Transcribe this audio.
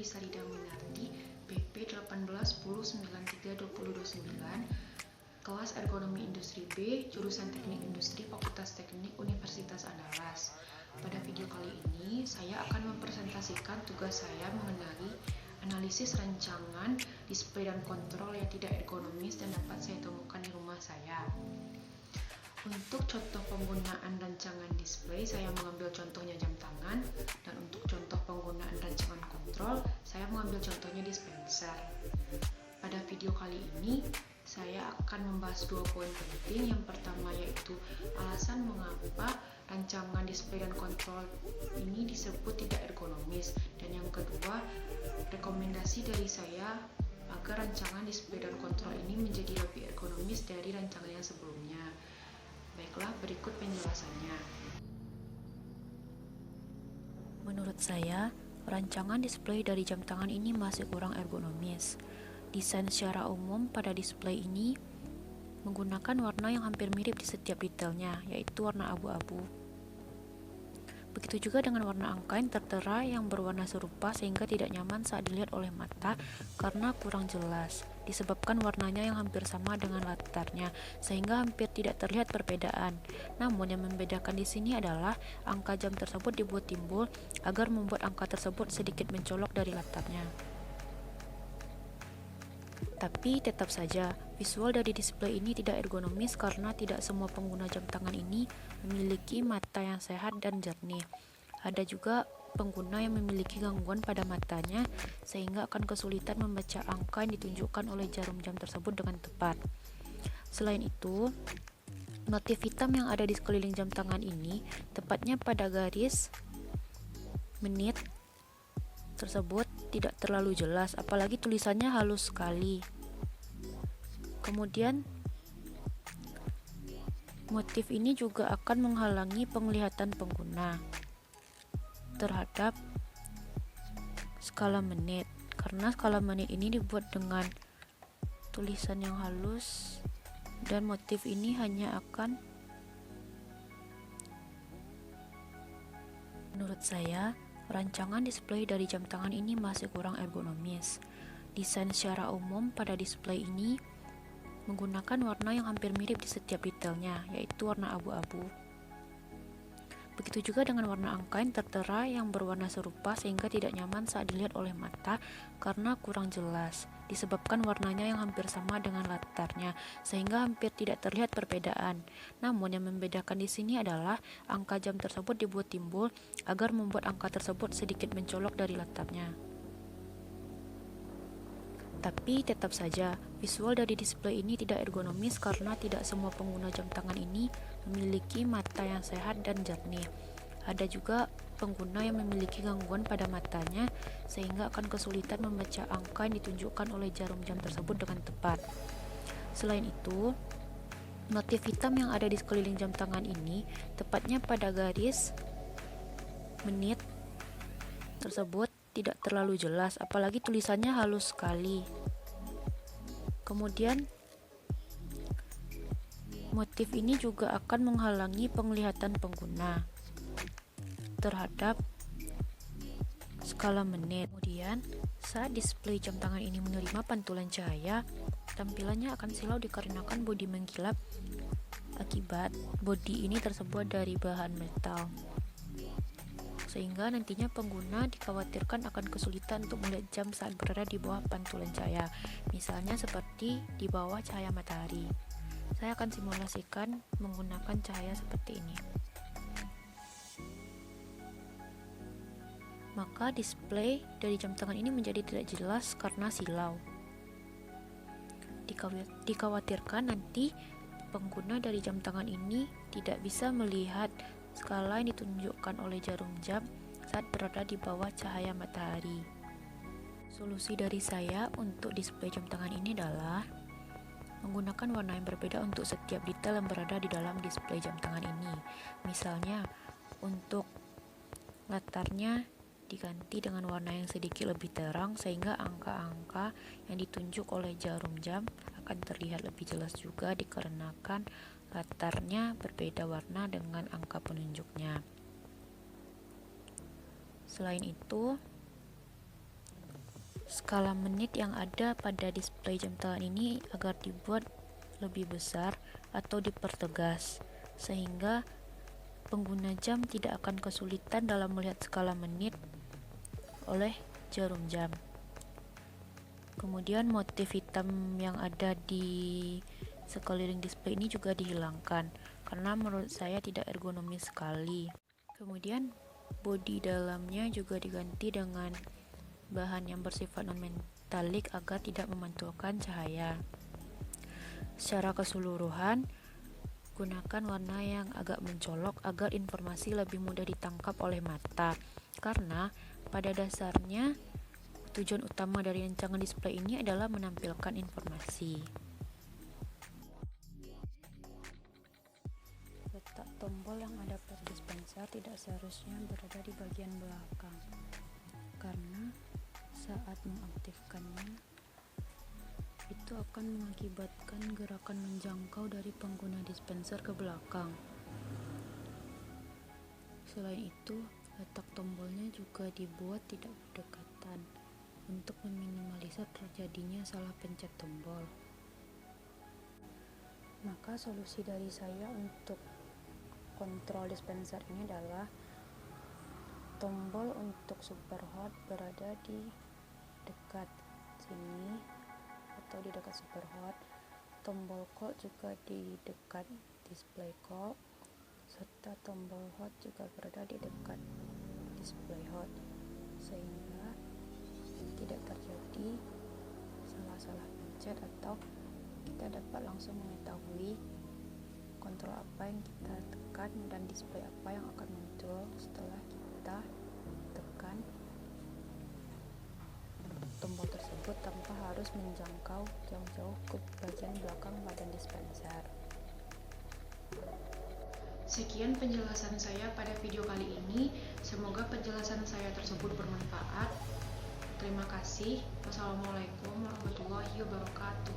Sarida Minarti, BP 1810932029, kelas Ergonomi Industri B, jurusan Teknik Industri, Fakultas Teknik Universitas Andalas. Pada video kali ini, saya akan mempresentasikan tugas saya mengenai analisis rancangan, display dan kontrol yang tidak ergonomis dan dapat saya temukan di rumah saya. Untuk contoh penggunaan rancangan display, saya mengambil contohnya jam tangan, dan untuk contoh penggunaan rancangan kontrol, saya mengambil contohnya dispenser. Pada video kali ini, saya akan membahas dua poin penting. Yang pertama yaitu alasan mengapa rancangan display dan kontrol ini disebut tidak ergonomis, dan yang kedua, rekomendasi dari saya agar rancangan display dan kontrol ini menjadi lebih ergonomis dari rancangan yang sebelumnya. Baiklah, berikut penjelasannya. Menurut saya, rancangan display dari jam tangan ini masih kurang ergonomis. Desain secara umum pada display ini menggunakan warna yang hampir mirip di setiap detailnya, yaitu warna abu-abu. Begitu juga dengan warna angka yang tertera yang berwarna serupa sehingga tidak nyaman saat dilihat oleh mata karena kurang jelas, disebabkan warnanya yang hampir sama dengan latarnya sehingga hampir tidak terlihat perbedaan. Namun yang membedakan di sini adalah angka jam tersebut dibuat timbul agar membuat angka tersebut sedikit mencolok dari latarnya. Tapi tetap saja, visual dari display ini tidak ergonomis karena tidak semua pengguna jam tangan ini memiliki mata yang sehat dan jernih. Ada juga pengguna yang memiliki gangguan pada matanya sehingga akan kesulitan membaca angka yang ditunjukkan oleh jarum jam tersebut dengan tepat. Selain itu, notif hitam yang ada di sekeliling jam tangan ini, tepatnya pada garis menit tersebut, tidak terlalu jelas, apalagi tulisannya halus sekali. Kemudian motif ini juga akan menghalangi penglihatan pengguna terhadap skala menit, karena skala menit ini dibuat dengan tulisan yang halus dan motif ini hanya akan, menurut saya, rancangan display dari jam tangan ini masih kurang ergonomis. Desain secara umum pada display ini menggunakan warna yang hampir mirip di setiap detailnya, yaitu warna abu-abu. Begitu juga dengan warna angka yang tertera yang berwarna serupa sehingga tidak nyaman saat dilihat oleh mata karena kurang jelas, disebabkan warnanya yang hampir sama dengan latarnya sehingga hampir tidak terlihat perbedaan. Namun yang membedakan di sini adalah angka jam tersebut dibuat timbul agar membuat angka tersebut sedikit mencolok dari latarnya. Tapi tetap saja, visual dari display ini tidak ergonomis karena tidak semua pengguna jam tangan ini memiliki mata yang sehat dan jernih. Ada juga pengguna yang memiliki gangguan pada matanya sehingga akan kesulitan membaca angka yang ditunjukkan oleh jarum jam tersebut dengan tepat. Selain itu, notif hitam yang ada di sekeliling jam tangan ini, tepatnya pada garis menit tersebut, tidak terlalu jelas, apalagi tulisannya halus sekali. Kemudian motif ini juga akan menghalangi penglihatan pengguna terhadap skala menit. Kemudian saat display jam tangan ini menerima pantulan cahaya, tampilannya akan silau dikarenakan bodi mengkilap akibat bodi ini terbuat dari bahan metal, sehingga nantinya pengguna dikhawatirkan akan kesulitan untuk melihat jam saat berada di bawah pantulan cahaya, misalnya seperti di bawah cahaya matahari. Saya akan simulasikan menggunakan cahaya seperti ini. Maka display dari jam tangan ini menjadi tidak jelas karena silau. Dikhawatirkan nanti pengguna dari jam tangan ini tidak bisa melihat skala yang ditunjukkan oleh jarum jam saat berada di bawah cahaya matahari. Solusi dari saya untuk display jam tangan ini adalah menggunakan warna yang berbeda untuk setiap detail yang berada di dalam display jam tangan ini. Misalnya, untuk latarnya diganti dengan warna yang sedikit lebih terang sehingga angka-angka yang ditunjuk oleh jarum jam akan terlihat lebih jelas juga dikarenakan latarnya berbeda warna dengan angka penunjuknya. Selain itu, Skala menit yang ada pada display jam tangan ini agar dibuat lebih besar atau dipertegas, sehingga pengguna jam tidak akan kesulitan dalam melihat skala menit oleh jarum jam. Kemudian motif hitam yang ada di sekeliling display ini juga dihilangkan karena menurut saya tidak ergonomis sekali. Kemudian bodi dalamnya juga diganti dengan bahan yang bersifat non-metalik agar tidak memantulkan cahaya. Secara keseluruhan, gunakan warna yang agak mencolok agar informasi lebih mudah ditangkap oleh mata, karena pada dasarnya tujuan utama dari rancangan display ini adalah menampilkan informasi. Letak tombol yang ada pada dispenser tidak seharusnya berada di bagian belakang, karena saat mengaktifkannya itu akan mengakibatkan gerakan menjangkau dari pengguna dispenser ke belakang. Selain itu, letak tombolnya juga dibuat tidak berdekatan untuk meminimalisir terjadinya salah pencet tombol. Maka solusi dari saya untuk kontrol dispenser ini adalah tombol untuk super hot berada di dekat sini atau di dekat super hot, tombol cold juga di dekat display cold, serta tombol hot juga berada di dekat display hot, sehingga tidak terjadi salah-salah pencet atau kita dapat langsung mengetahui kontrol apa yang kita tekan dan display apa yang akan muncul setelah kita tekan tombol tersebut tanpa harus menjangkau jauh-jauh ke bagian belakang badan dispenser. Sekian penjelasan saya pada video kali ini. Semoga penjelasan saya tersebut bermanfaat. Terima kasih. Wassalamualaikum warahmatullahi wabarakatuh.